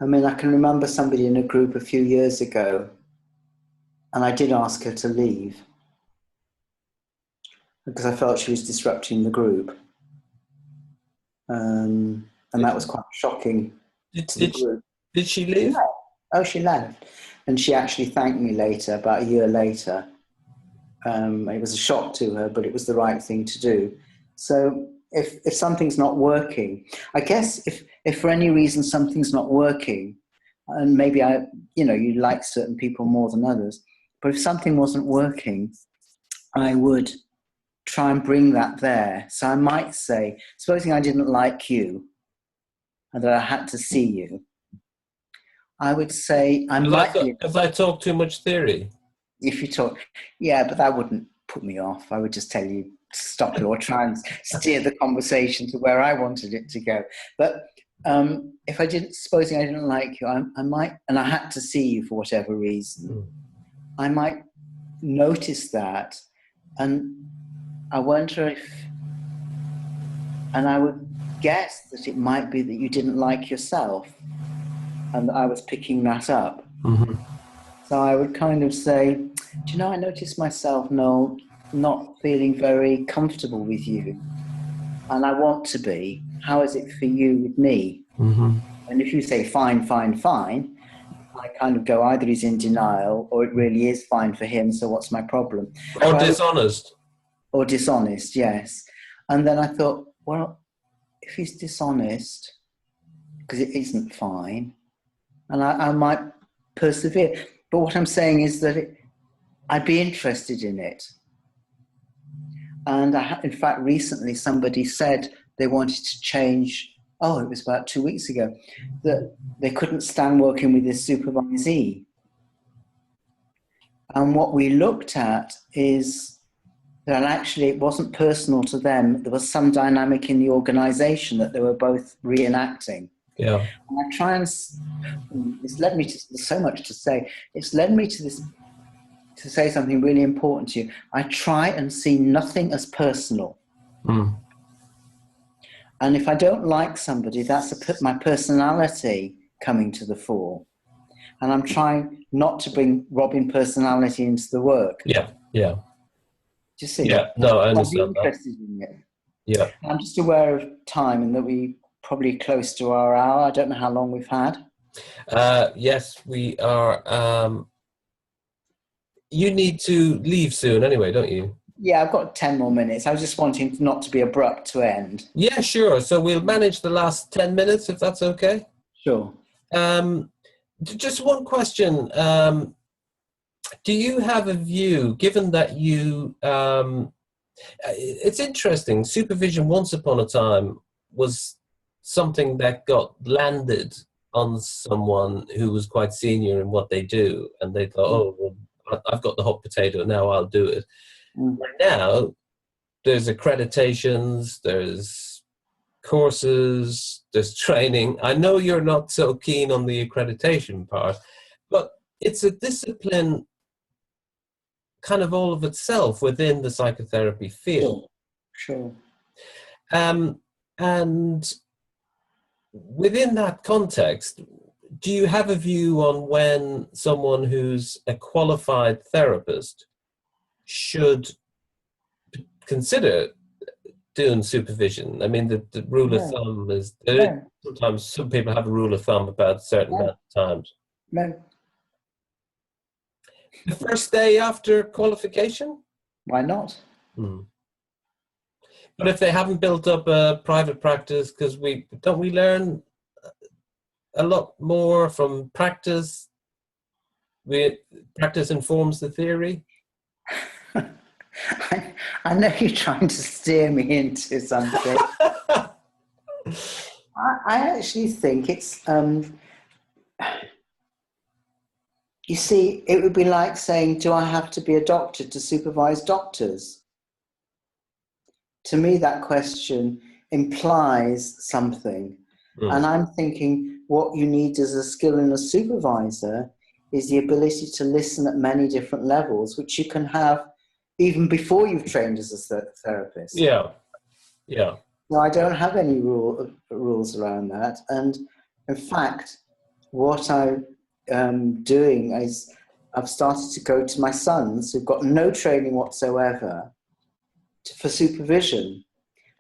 I mean, I can remember somebody in a group a few years ago, and I did ask her to leave because I felt she was disrupting the group. And that was quite shocking to the group. Did she leave? Yeah. Oh, she left. And she actually thanked me later, about a year later. It was a shock to her, but it was the right thing to do. So if something's not working, I guess if for any reason something's not working, and maybe you like certain people more than others, but if something wasn't working, I would try and bring that there. So I might say, supposing I didn't like you and that I had to see you, I would say If I talk too much theory. If you talk, yeah, but that wouldn't put me off. I would just tell you to stop it or try and steer the conversation to where I wanted it to go. But if supposing I didn't like you, I might, and I had to see you for whatever reason, I might notice that, and I wonder and I would guessed that it might be that you didn't like yourself, and that I was picking that up. Mm-hmm. So I would kind of say, do you know, I noticed myself, Noel, not feeling very comfortable with you. And I want to be. How is it for you with me? Mm-hmm. And if you say fine, fine, fine, I kind of go, either he's in denial or it really is fine for him, so what's my problem? Or dishonest. Or dishonest, yes. And then I thought, well, if he's dishonest, because it isn't fine, and I might persevere. But what I'm saying is that I'd be interested in it. And in fact, recently somebody said they wanted to change, it was about 2 weeks ago, that they couldn't stand working with this supervisee. And what we looked at is that actually it wasn't personal to them. There was some dynamic in the organization that they were both reenacting. Yeah. And I try and, it's led me to, there's so much to say, it's led me to this, to say something really important to you. I try and see nothing as personal. Mm. And if I don't like somebody, that's my personality coming to the fore. And I'm trying not to bring Robin personality into the work. Yeah, yeah. Do you see? Yeah, no, I understand I'm interested in it. Yeah. I'm just aware of time and that we probably close to our hour. I don't know how long we've had. Yes, we are. You need to leave soon anyway, don't you? Yeah, I've got 10 more minutes. I was just wanting not to be abrupt to end. Yeah, sure. So we'll manage the last 10 minutes, if that's okay. Sure. Just one question. Do you have a view, given that you... it's interesting. Supervision once upon a time was something that got landed on someone who was quite senior in what they do. And they thought, oh, well, I've got the hot potato, now I'll do it. Mm. Now, there's accreditations, there's courses, there's training. I know you're not so keen on the accreditation part, but it's a discipline kind of all of itself within the psychotherapy field. Sure. And within that context, do you have a view on when someone who's a qualified therapist should consider doing supervision? I mean, the rule of thumb is sometimes some people have a rule of thumb about a certain amount of times. No. The first day after qualification? Why not? Hmm. But if they haven't built up a private practice, because don't we learn a lot more from practice? Practice informs the theory. I know you're trying to steer me into something. I actually think it's, you see, it would be like saying, do I have to be a doctor to supervise doctors? To me, that question implies something. Mm. And I'm thinking what you need as a skill in a supervisor is the ability to listen at many different levels, which you can have even before you've trained as a therapist. Yeah, yeah. No, I don't have any rules around that. And in fact, what I'm doing is I've started to go to my sons who've got no training whatsoever for supervision.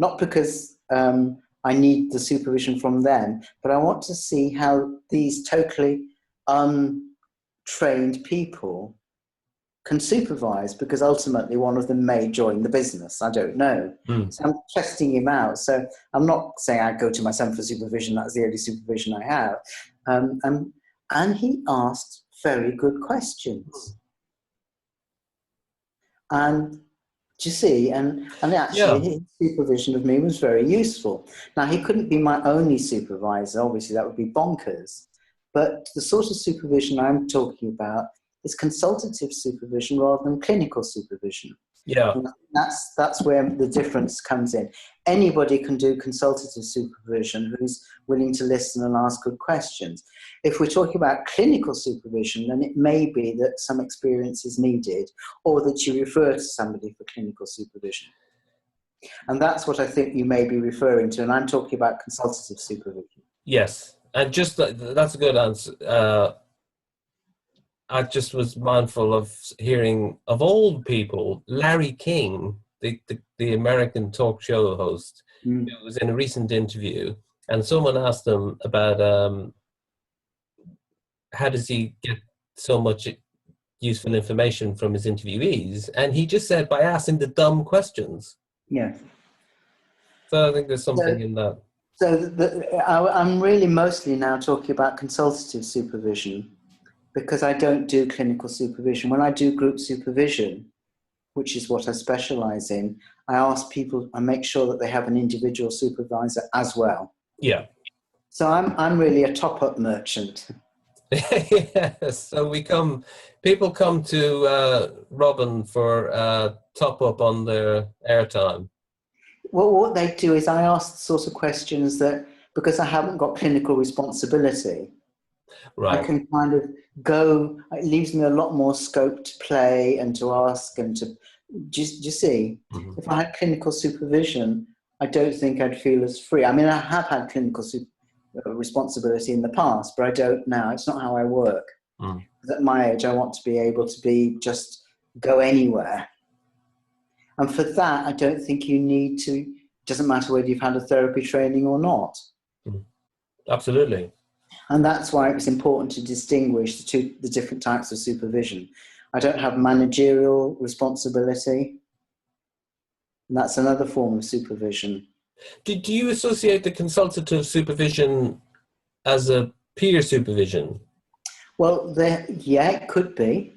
Not because I need the supervision from them, but I want to see how these totally untrained people can supervise, because ultimately one of them may join the business. I don't know. Mm. So I'm testing him out. So I'm not saying I go to my son for supervision. That's the only supervision I have. And he asked very good questions. And do you see? And actually his supervision of me was very useful. Now, he couldn't be my only supervisor. Obviously, that would be bonkers. But the sort of supervision I'm talking about is consultative supervision rather than clinical supervision. Yeah, and that's where the difference comes in. Anybody can do consultative supervision who's willing to listen and ask good questions. If we're talking about clinical supervision, then it may be that some experience is needed, or that you refer to somebody for clinical supervision. And that's what I think you may be referring to. And I'm talking about consultative supervision. Yes. And just that's a good answer. I just was mindful of hearing of old people, Larry King, the American talk show host, who was in a recent interview, and someone asked him about how does he get so much useful information from his interviewees, and he just said by asking the dumb questions. Yeah. So I think there's something in that. So I'm really mostly now talking about consultative supervision, because I don't do clinical supervision. When I do group supervision, which is what I specialize in, I ask people, I make sure that they have an individual supervisor as well. Yeah. So I'm really a top-up merchant. Yes. So people come to Robin for top up on their airtime. Well, what they do is I ask the sort of questions that, because I haven't got clinical responsibility, right, I can kind of go, it leaves me a lot more scope to play and to ask and to, just you see, if I had clinical supervision, I don't think I'd feel as free. I mean, I have had clinical responsibility in the past, but I don't now. It's not how I work. At my age, I want to be able to just go anywhere. And for that, I don't think you need to, it doesn't matter whether you've had a therapy training or not. Absolutely. And that's why it was important to distinguish the different types of supervision. I don't have managerial responsibility. And that's another form of supervision. Do you associate the consultative supervision as a peer supervision? Well, it could be,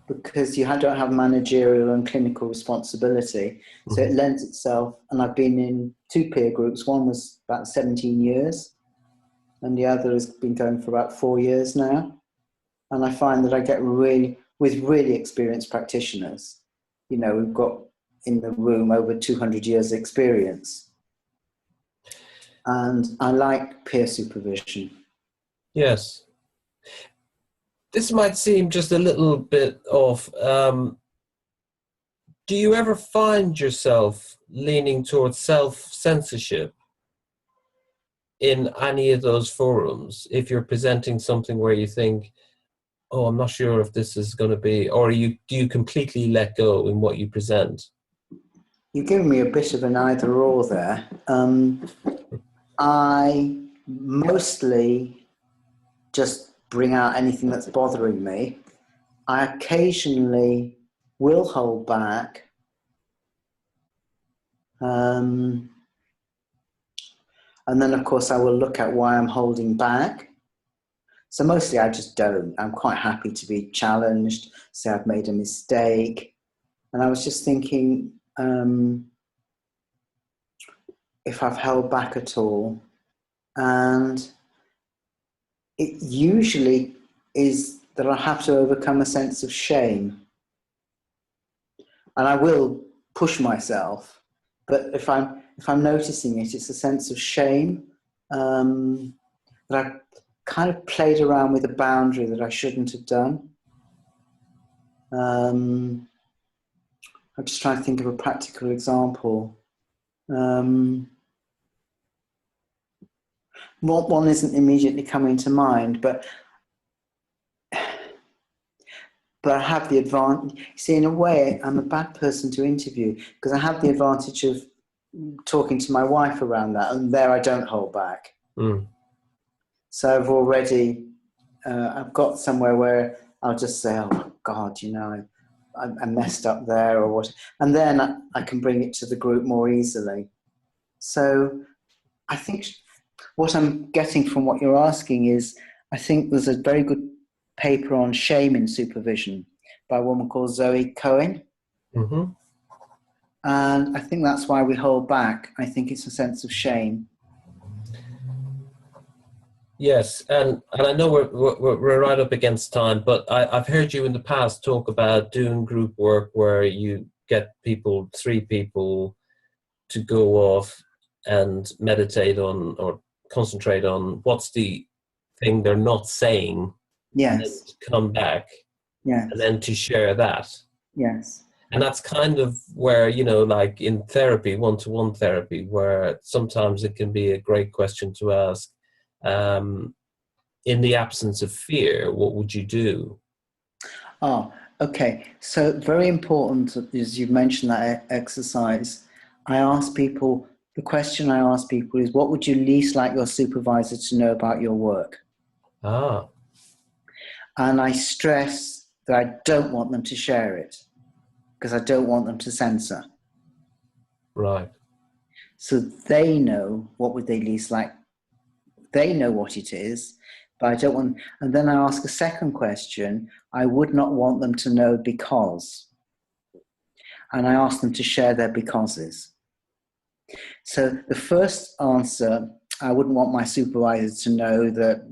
because you don't have managerial and clinical responsibility. So it lends itself, and I've been in 2 peer groups. One was about 17 years, and the other has been going for about 4 years now. And I find that I get with really experienced practitioners. You know, we've got in the room over 200 years experience. And I like peer supervision. Yes. This might seem just a little bit off. Do you ever find yourself leaning towards self-censorship in any of those forums? If you're presenting something where you think, oh, I'm not sure if this is going to be, or do you completely let go in what you present? You're giving me a bit of an either or there. I mostly just bring out anything that's bothering me. I occasionally will hold back. And then, of course, I will look at why I'm holding back. So mostly I just don't. I'm quite happy to be challenged, say I've made a mistake. And I was just thinking, if I've held back at all. And it usually is that I have to overcome a sense of shame. And I will push myself, but if I'm noticing it, it's a sense of shame that I kind of played around with a boundary that I shouldn't have done. I'm just trying to think of a practical example. One isn't immediately coming to mind, but I have the advantage. See, in a way, I'm a bad person to interview because I have the advantage of talking to my wife around that, and there I don't hold back. So I've already, I've got somewhere where I'll just say, oh God, you know, I messed up there or what, and then I can bring it to the group more easily. So I think what I'm getting from what you're asking is, I think there's a very good paper on shame in supervision by a woman called Zoe Cohen. And I think that's why we hold back. I think it's a sense of shame. Yes, and I know we're right up against time, but I've heard you in the past talk about doing group work where you get 3 people to go off and meditate on or concentrate on what's the thing they're not saying. Yes. And then to come back. Yes. And then to share that. Yes. And that's kind of where, you know, like in therapy, one-to-one therapy, where sometimes it can be a great question to ask. In the absence of fear, what would you do? Oh, okay. So very important, as you've mentioned that exercise, the question I ask people is, what would you least like your supervisor to know about your work? Ah, And I stress that I don't want them to share it because I don't want them to censor. right. So they know what would they least like. They know what it is, but I don't want. And then I ask a second question. I would not want them to know because. And I ask them to share their becauses. So the first answer, I wouldn't want my supervisor to know that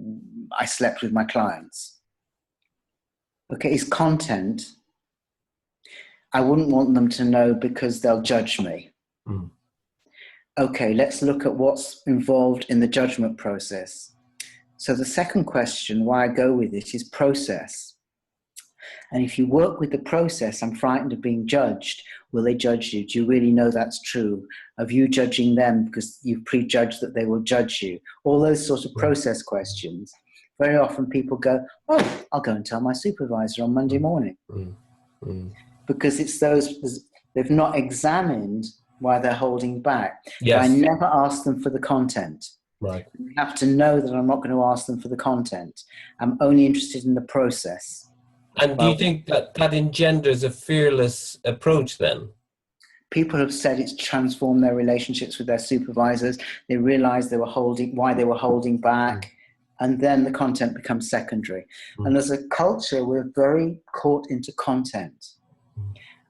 I slept with my clients. Okay, is content. I wouldn't want them to know because they'll judge me. Mm. Okay, let's look at what's involved in the judgment process. So the second question, why I go with it, is process. And if you work with the process, I'm frightened of being judged. Will they judge you? Do you really know that's true? Of you judging them because you've prejudged that they will judge you? All those sorts of process questions. Very often people go, oh, I'll go and tell my supervisor on Monday morning. Because it's those, they've not examined why they're holding back. Yes. But I never ask them for the content. Right. You have to know that I'm not going to ask them for the content. I'm only interested in the process. And do you think that that engenders a fearless approach then? People have said it's transformed their relationships with their supervisors. They realized why they were holding back. And then the content becomes secondary. And as a culture, we're very caught into content.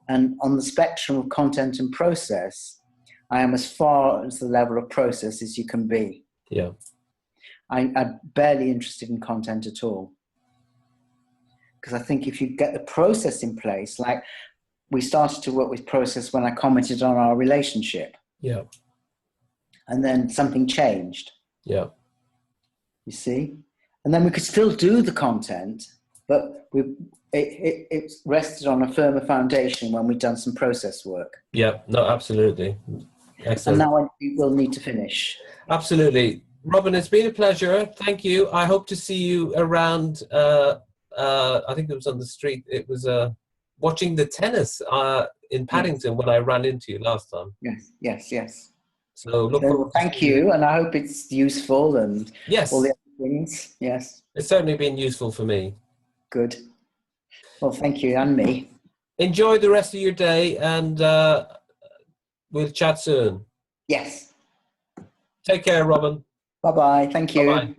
And on the spectrum of content and process, I am as far as the level of process as you can be. Yeah. I'm barely interested in content at all. Because I think if you get the process in place, like we started to work with process when I commented on our relationship. Yeah. And then something changed. Yeah. You see? And then we could still do the content, but it rested on a firmer foundation when we'd done some process work. Yeah, no, absolutely. Excellent. And now we'll need to finish. Absolutely. Robin, it's been a pleasure. Thank you. I hope to see you around, I think it was on the street. It was watching the tennis in Paddington when I ran into you last time. Yes. So look forward. Thank you, and I hope it's useful and yes, all the other things. Yes. It's certainly been useful for me. Good. Well, thank you, and me. Enjoy the rest of your day, and we'll chat soon. Yes. Take care, Robin. Bye-bye. Thank you. Bye-bye.